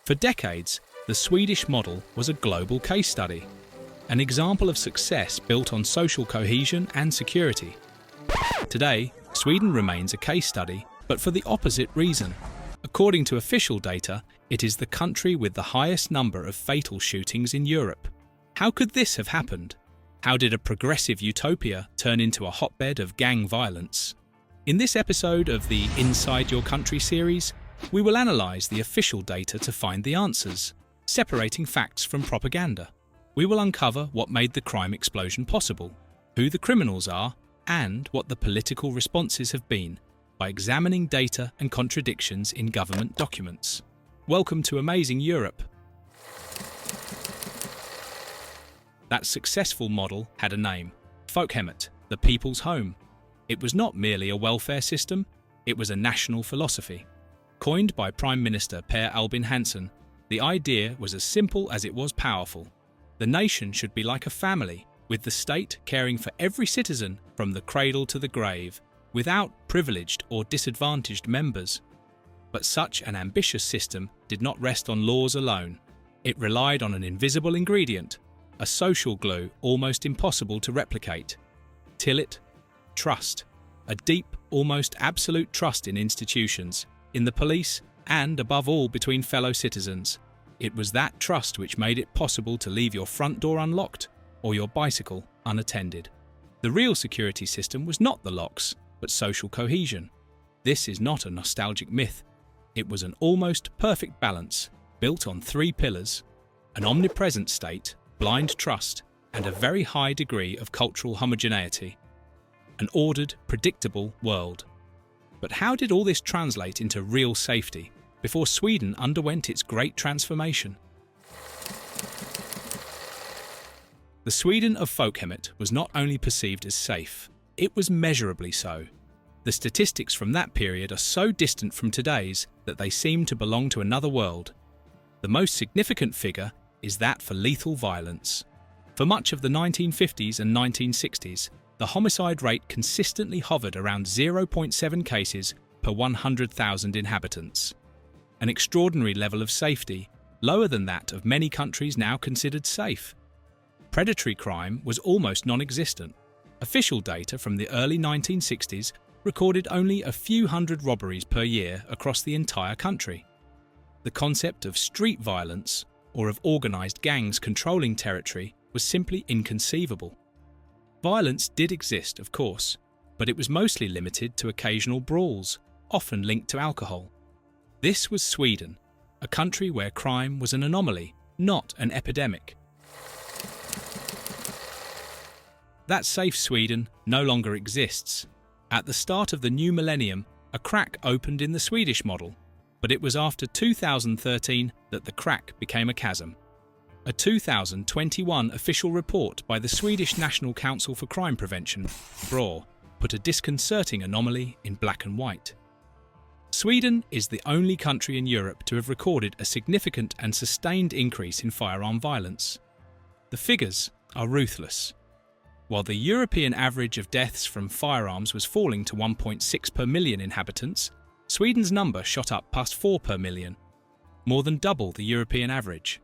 For decades, the Swedish model was a global case study, an example of success built on social cohesion and security. Today, Sweden remains a case study, but for the opposite reason. According to official data, it is the country with the highest number of fatal shootings in Europe. How could this have happened? How did a progressive utopia turn into a hotbed of gang violence? In this episode of the Inside Your Country series, we will analyse the official data to find the answers, separating facts from propaganda. We will uncover what made the crime explosion possible, who the criminals are, and what the political responses have been, by examining data and contradictions in government documents. Welcome to Amazing Europe. That successful model had a name: folkhemmet, the people's home. It was not merely a welfare system, it was a national philosophy. Coined by Prime Minister Per Albin Hansson, the idea was as simple as it was powerful. The nation should be like a family, with the state caring for every citizen from the cradle to the grave, without privileged or disadvantaged members. But such an ambitious system did not rest on laws alone. It relied on an invisible ingredient, a social glue almost impossible to replicate. Trust. A deep, almost absolute trust in institutions, in the police, and above all between fellow citizens. It was that trust which made it possible to leave your front door unlocked or your bicycle unattended. The real security system was not the locks, but social cohesion. This is not a nostalgic myth. It was an almost perfect balance, built on three pillars: an omnipresent state, blind trust, and a very high degree of cultural homogeneity. An ordered, predictable world. But how did all this translate into real safety before Sweden underwent its great transformation? The Sweden of folkhemmet was not only perceived as safe, it was measurably so. The statistics from that period are so distant from today's that they seem to belong to another world. The most significant figure is that for lethal violence. For much of the 1950s and 1960s, the homicide rate consistently hovered around 0.7 cases per 100,000 inhabitants. An extraordinary level of safety, lower than that of many countries now considered safe. Predatory crime was almost non-existent. Official data from the early 1960s recorded only a few hundred robberies per year across the entire country. The concept of street violence, or of organised gangs controlling territory, was simply inconceivable. Violence did exist, of course, but it was mostly limited to occasional brawls, often linked to alcohol. This was Sweden, a country where crime was an anomaly, not an epidemic. That safe Sweden no longer exists. At the start of the new millennium, a crack opened in the Swedish model, but it was after 2013 that the crack became a chasm. A 2021 official report by the Swedish National Council for Crime Prevention, BRÅ, put a disconcerting anomaly in black and white. Sweden is the only country in Europe to have recorded a significant and sustained increase in firearm violence. The figures are ruthless. While the European average of deaths from firearms was falling to 1.6 per million inhabitants, Sweden's number shot up past 4 per million, more than double the European average.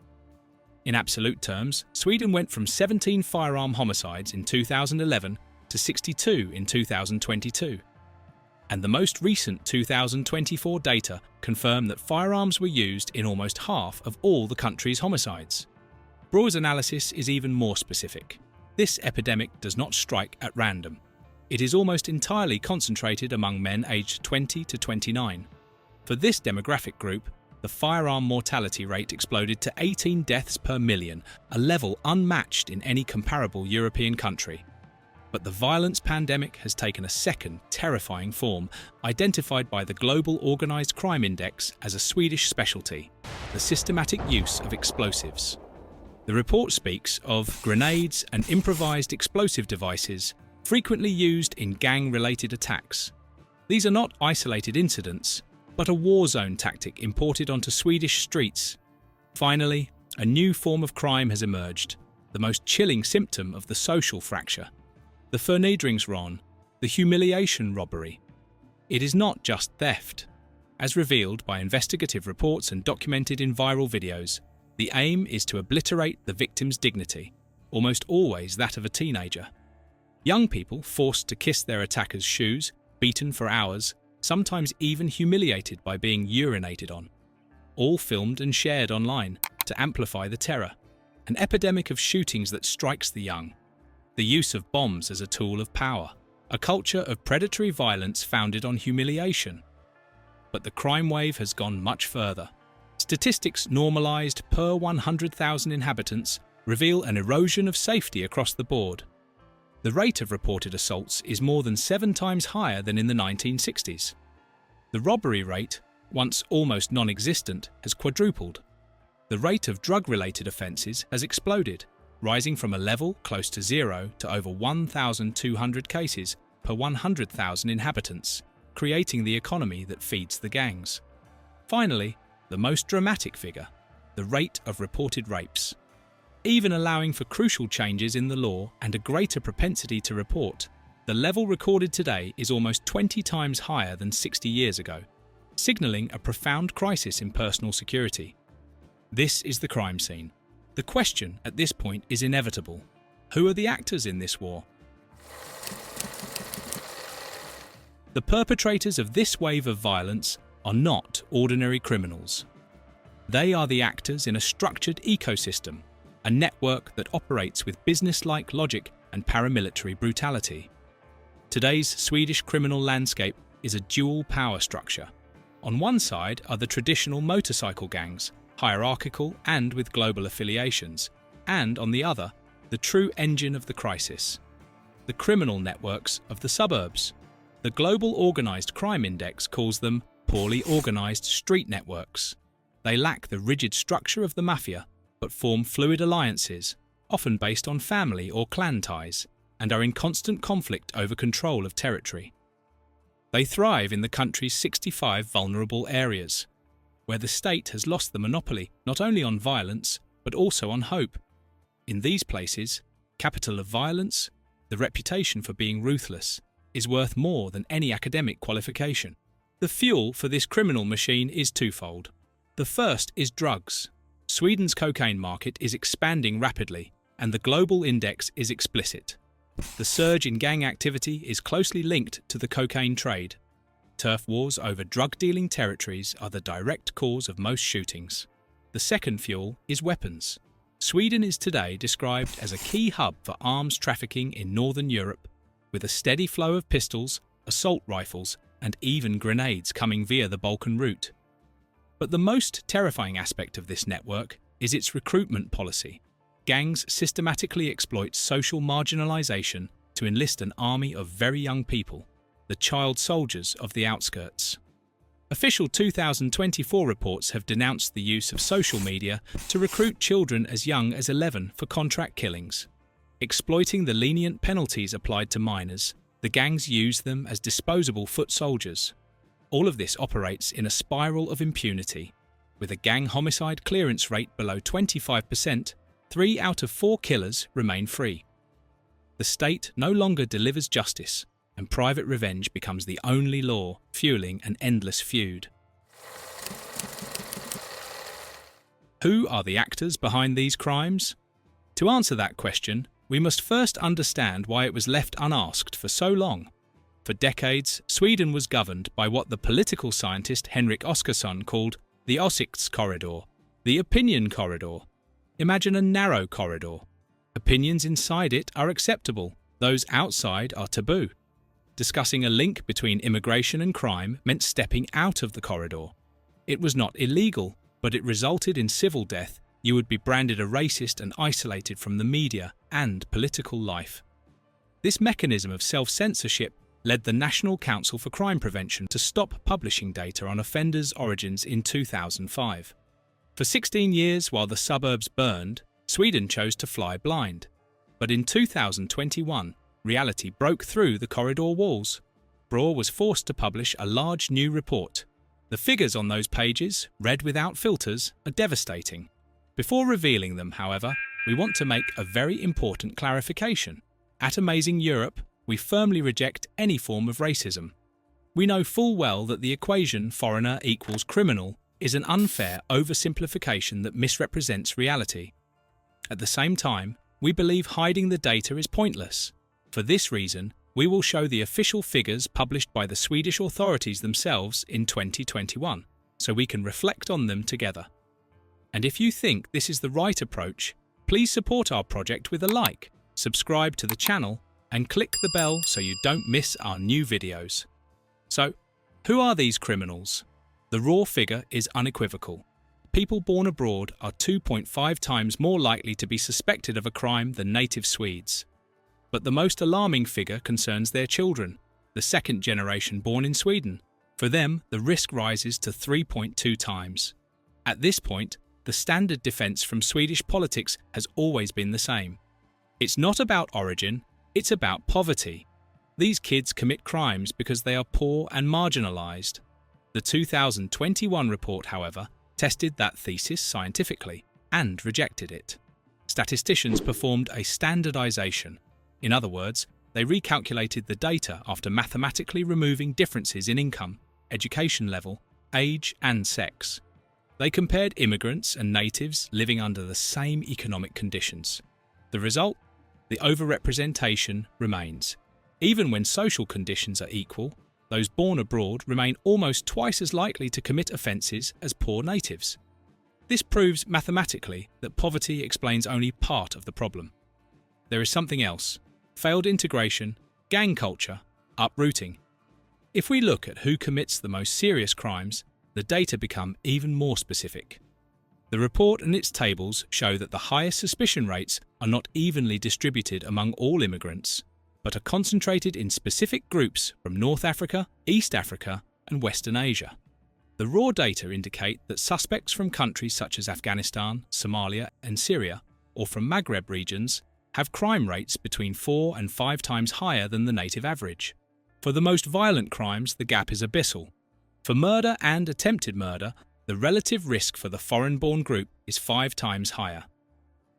In absolute terms, Sweden went from 17 firearm homicides in 2011 to 62 in 2022. And the most recent 2024 data confirm that firearms were used in almost half of all the country's homicides. BRÅ's analysis is even more specific. This epidemic does not strike at random. It is almost entirely concentrated among men aged 20 to 29. For this demographic group, the firearm mortality rate exploded to 18 deaths per million, a level unmatched in any comparable European country. But the violence pandemic has taken a second, terrifying form, identified by the Global Organised Crime Index as a Swedish specialty: the systematic use of explosives. The report speaks of grenades and improvised explosive devices frequently used in gang-related attacks. These are not isolated incidents, but a war zone tactic imported onto Swedish streets. Finally, a new form of crime has emerged, the most chilling symptom of the social fracture: the förnedringsrån, the humiliation robbery. It is not just theft. As revealed by investigative reports and documented in viral videos, the aim is to obliterate the victim's dignity, almost always that of a teenager. Young people forced to kiss their attackers' shoes, beaten for hours, sometimes even humiliated by being urinated on. All filmed and shared online to amplify the terror. An epidemic of shootings that strikes the young. The use of bombs as a tool of power. A culture of predatory violence founded on humiliation. But the crime wave has gone much further. Statistics normalized per 100,000 inhabitants reveal an erosion of safety across the board. The rate of reported assaults is more than 7 times higher than in the 1960s. The robbery rate, once almost non-existent, has quadrupled. The rate of drug-related offences has exploded, rising from a level close to zero to over 1,200 cases per 100,000 inhabitants, creating the economy that feeds the gangs. Finally, the most dramatic figure, the rate of reported rapes. Even allowing for crucial changes in the law and a greater propensity to report, the level recorded today is almost 20 times higher than 60 years ago, signalling a profound crisis in personal security. This is the crime scene. The question at this point is inevitable. Who are the actors in this war? The perpetrators of this wave of violence are not ordinary criminals. They are the actors in a structured ecosystem, a network that operates with business-like logic and paramilitary brutality. Today's Swedish criminal landscape is a dual power structure. On one side are the traditional motorcycle gangs, hierarchical and with global affiliations, and on the other, the true engine of the crisis, the criminal networks of the suburbs. The Global Organized Crime Index calls them poorly organized street networks. They lack the rigid structure of the mafia, but form fluid alliances, often based on family or clan ties, and are in constant conflict over control of territory. They thrive in the country's 65 vulnerable areas, where the state has lost the monopoly not only on violence, but also on hope. In these places, capital of violence, the reputation for being ruthless, is worth more than any academic qualification. The fuel for this criminal machine is twofold. The first is drugs. Sweden's cocaine market is expanding rapidly, and the global index is explicit. The surge in gang activity is closely linked to the cocaine trade. Turf wars over drug-dealing territories are the direct cause of most shootings. The second fuel is weapons. Sweden is today described as a key hub for arms trafficking in Northern Europe, with a steady flow of pistols, assault rifles, and even grenades coming via the Balkan route. But the most terrifying aspect of this network is its recruitment policy. Gangs systematically exploit social marginalization to enlist an army of very young people, the child soldiers of the outskirts. Official 2024 reports have denounced the use of social media to recruit children as young as 11 for contract killings. Exploiting the lenient penalties applied to minors, the gangs use them as disposable foot soldiers. All of this operates in a spiral of impunity. With a gang homicide clearance rate below 25%, 3 out of 4 killers remain free. The state no longer delivers justice, and private revenge becomes the only law, fueling an endless feud. Who are the actors behind these crimes? To answer that question, we must first understand why it was left unasked for so long. For decades, Sweden was governed by what the political scientist Henrik Oskarsson called the Åsikts corridor, the opinion corridor. Imagine a narrow corridor. Opinions inside it are acceptable, those outside are taboo. Discussing a link between immigration and crime meant stepping out of the corridor. It was not illegal, but it resulted in civil death. You would be branded a racist and isolated from the media and political life. This mechanism of self-censorship led the National Council for Crime Prevention to stop publishing data on offenders' origins in 2005. For 16 years, while the suburbs burned, Sweden chose to fly blind. But in 2021, reality broke through the corridor walls. Brå was forced to publish a large new report. The figures on those pages, read without filters, are devastating. Before revealing them, however, we want to make a very important clarification. At Amazing Europe, we firmly reject any form of racism. We know full well that the equation foreigner equals criminal is an unfair oversimplification that misrepresents reality. At the same time, we believe hiding the data is pointless. For this reason, we will show the official figures published by the Swedish authorities themselves in 2021, so we can reflect on them together. And if you think this is the right approach, please support our project with a like, subscribe to the channel, and click the bell so you don't miss our new videos. So, who are these criminals? The raw figure is unequivocal. People born abroad are 2.5 times more likely to be suspected of a crime than native Swedes. But the most alarming figure concerns their children, the second generation born in Sweden. For them, the risk rises to 3.2 times. At this point, the standard defense from Swedish politics has always been the same. It's not about origin, it's about poverty. These kids commit crimes because they are poor and marginalized. The 2021 report, however, tested that thesis scientifically and rejected it. Statisticians performed a standardization. In other words, they recalculated the data after mathematically removing differences in income, education level, age, and sex. They compared immigrants and natives living under the same economic conditions. The result? The overrepresentation remains. Even when social conditions are equal, those born abroad remain almost twice as likely to commit offences as poor natives. This proves mathematically that poverty explains only part of the problem. There is something else: failed integration, gang culture, uprooting. If we look at who commits the most serious crimes, the data become even more specific. The report and its tables show that the highest suspicion rates are not evenly distributed among all immigrants, but are concentrated in specific groups from North Africa, East Africa, and Western Asia. The raw data indicate that suspects from countries such as Afghanistan, Somalia, and Syria, or from Maghreb regions, have crime rates between 4 and 5 times higher than the native average. For the most violent crimes, the gap is abyssal. For murder and attempted murder, the relative risk for the foreign-born group is 5 times higher.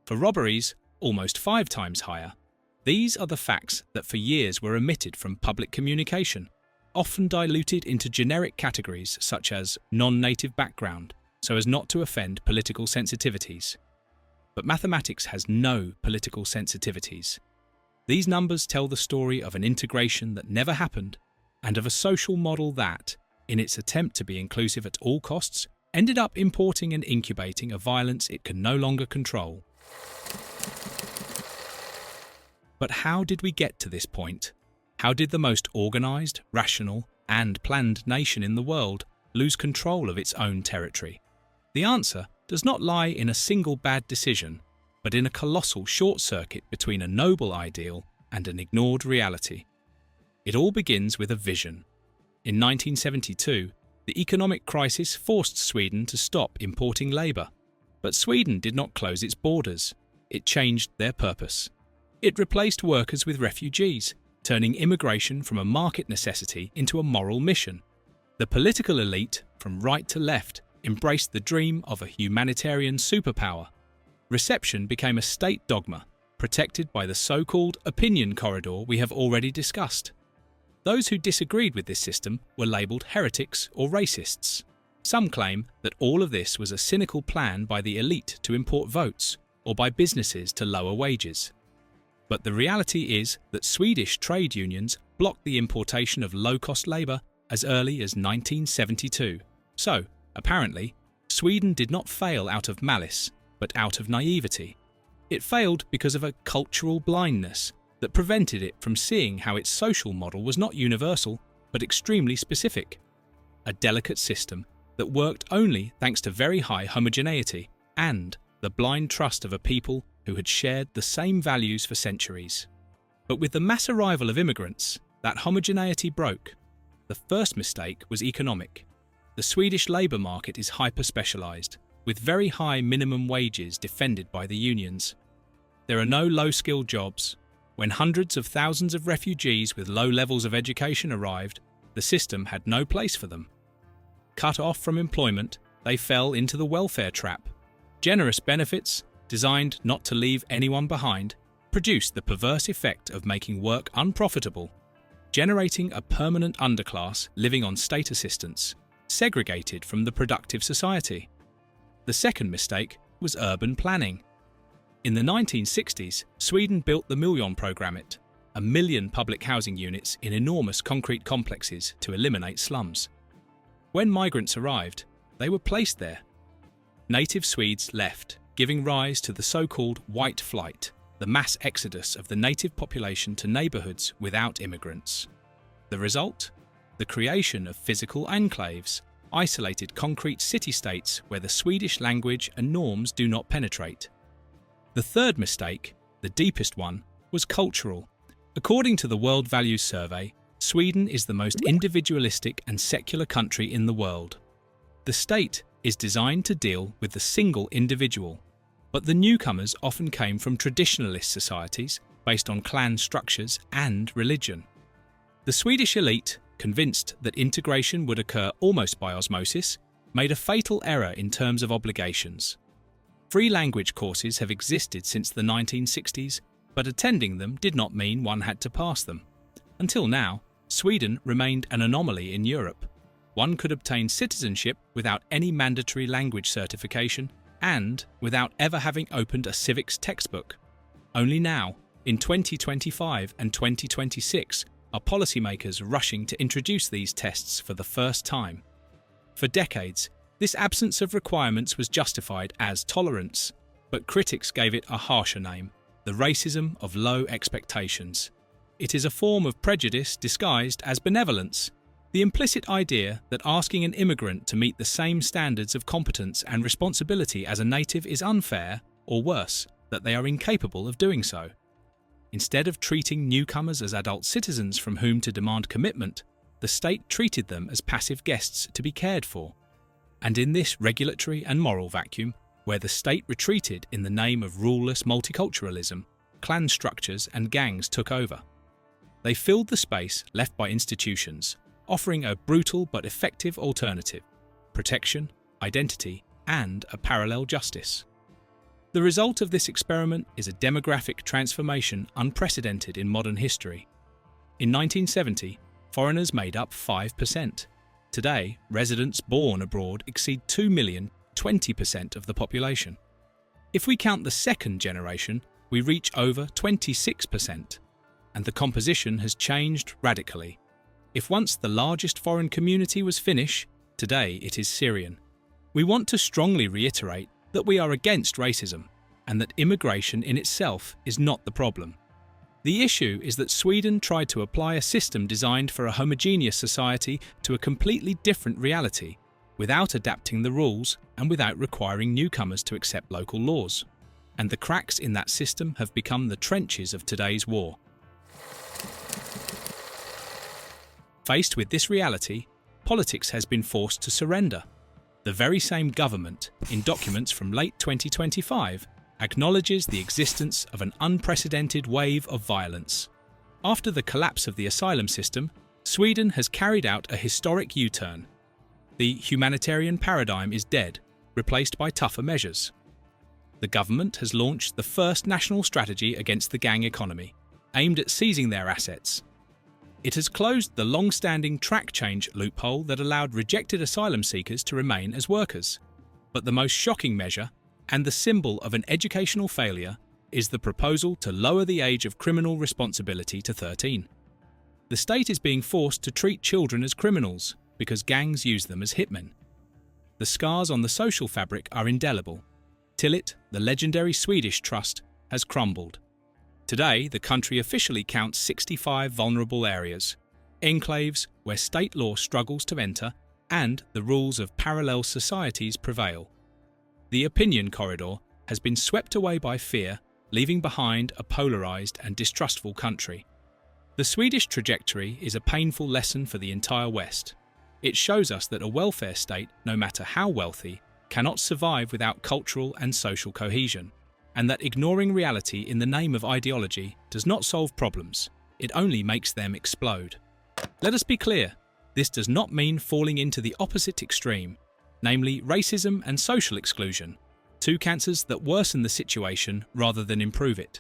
For robberies, almost 5 times higher. These are the facts that for years were omitted from public communication, often diluted into generic categories such as non-native background, so as not to offend political sensitivities. But mathematics has no political sensitivities. These numbers tell the story of an integration that never happened, and of a social model that, in its attempt to be inclusive at all costs, ended up importing and incubating a violence it can no longer control. But how did we get to this point? How did the most organised, rational, and planned nation in the world lose control of its own territory? The answer does not lie in a single bad decision, but in a colossal short circuit between a noble ideal and an ignored reality. It all begins with a vision. In 1972, the economic crisis forced Sweden to stop importing labour. But Sweden did not close its borders. It changed their purpose. It replaced workers with refugees, turning immigration from a market necessity into a moral mission. The political elite, from right to left, embraced the dream of a humanitarian superpower. Reception became a state dogma, protected by the so-called opinion corridor we have already discussed. Those who disagreed with this system were labelled heretics or racists. Some claim that all of this was a cynical plan by the elite to import votes, or by businesses to lower wages. But the reality is that Swedish trade unions blocked the importation of low-cost labour as early as 1972. So, apparently, Sweden did not fail out of malice, but out of naivety. It failed because of a cultural blindness that prevented it from seeing how its social model was not universal, but extremely specific. A delicate system that worked only thanks to very high homogeneity and the blind trust of a people who had shared the same values for centuries. But with the mass arrival of immigrants, that homogeneity broke. The first mistake was economic. The Swedish labour market is hyper-specialised, with very high minimum wages defended by the unions. There are no low-skilled jobs. When hundreds of thousands of refugees with low levels of education arrived, the system had no place for them. Cut off from employment, they fell into the welfare trap. Generous benefits, designed not to leave anyone behind, produced the perverse effect of making work unprofitable. generating a permanent underclass living on state assistance, segregated from the productive society. The second mistake was urban planning. In the 1960s, Sweden built the miljonprogrammet, 1 million public housing units in enormous concrete complexes to eliminate slums. When migrants arrived, they were placed there. Native Swedes left, giving rise to the so-called white flight, the mass exodus of the native population to neighbourhoods without immigrants. The result? The creation of physical enclaves, isolated concrete city-states where the Swedish language and norms do not penetrate. The third mistake, the deepest one, was cultural. According to the World Values Survey, Sweden is the most individualistic and secular country in the world. The state is designed to deal with the single individual, but the newcomers often came from traditionalist societies based on clan structures and religion. The Swedish elite, convinced that integration would occur almost by osmosis, made a fatal error in terms of obligations. Free language courses have existed since the 1960s, but attending them did not mean one had to pass them. Until now, Sweden remained an anomaly in Europe. One could obtain citizenship without any mandatory language certification and without ever having opened a civics textbook. Only now, in 2025 and 2026, are policymakers rushing to introduce these tests for the first time. For decades, this absence of requirements was justified as tolerance, but critics gave it a harsher name, the racism of low expectations. It is a form of prejudice disguised as benevolence, the implicit idea that asking an immigrant to meet the same standards of competence and responsibility as a native is unfair, or worse, that they are incapable of doing so. Instead of treating newcomers as adult citizens from whom to demand commitment, the state treated them as passive guests to be cared for. And in this regulatory and moral vacuum, where the state retreated in the name of ruleless multiculturalism, clan structures and gangs took over. They filled the space left by institutions, offering a brutal but effective alternative: protection, identity, and a parallel justice. The result of this experiment is a demographic transformation unprecedented in modern history. In 1970, foreigners made up 5%. Today, residents born abroad exceed 2 million, 20% of the population. If we count the second generation, we reach over 26%. And the composition has changed radically. If once the largest foreign community was Finnish, today it is Syrian. We want to strongly reiterate that we are against racism, and that immigration in itself is not the problem. The issue is that Sweden tried to apply a system designed for a homogeneous society to a completely different reality, without adapting the rules and without requiring newcomers to accept local laws. And the cracks in that system have become the trenches of today's war. Faced with this reality, politics has been forced to surrender. The very same government, in documents from late 2025, acknowledges the existence of an unprecedented wave of violence. After the collapse of the asylum system, Sweden has carried out a historic U-turn. The humanitarian paradigm is dead, replaced by tougher measures. The government has launched the first national strategy against the gang economy, aimed at seizing their assets. It has closed the long-standing track change loophole that allowed rejected asylum seekers to remain as workers. But the most shocking measure, and the symbol of an educational failure, is the proposal to lower the age of criminal responsibility to 13. The state is being forced to treat children as criminals because gangs use them as hitmen. The scars on the social fabric are indelible. Tillit, the legendary Swedish trust, has crumbled. Today, the country officially counts 65 vulnerable areas, enclaves where state law struggles to enter and the rules of parallel societies prevail. The opinion corridor has been swept away by fear, leaving behind a polarized and distrustful country. The Swedish trajectory is a painful lesson for the entire West. It shows us that a welfare state, no matter how wealthy, cannot survive without cultural and social cohesion, and that ignoring reality in the name of ideology does not solve problems, it only makes them explode. Let us be clear, this does not mean falling into the opposite extreme, namely racism and social exclusion, two cancers that worsen the situation rather than improve it.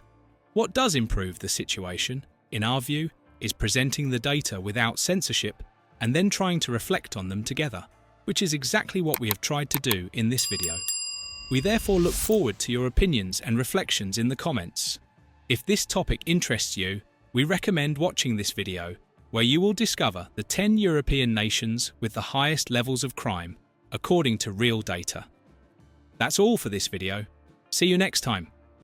What does improve the situation, in our view, is presenting the data without censorship and then trying to reflect on them together, which is exactly what we have tried to do in this video. We therefore look forward to your opinions and reflections in the comments. If this topic interests you, we recommend watching this video, where you will discover the 10 European nations with the highest levels of crime, according to real data. That's all for this video. See you next time.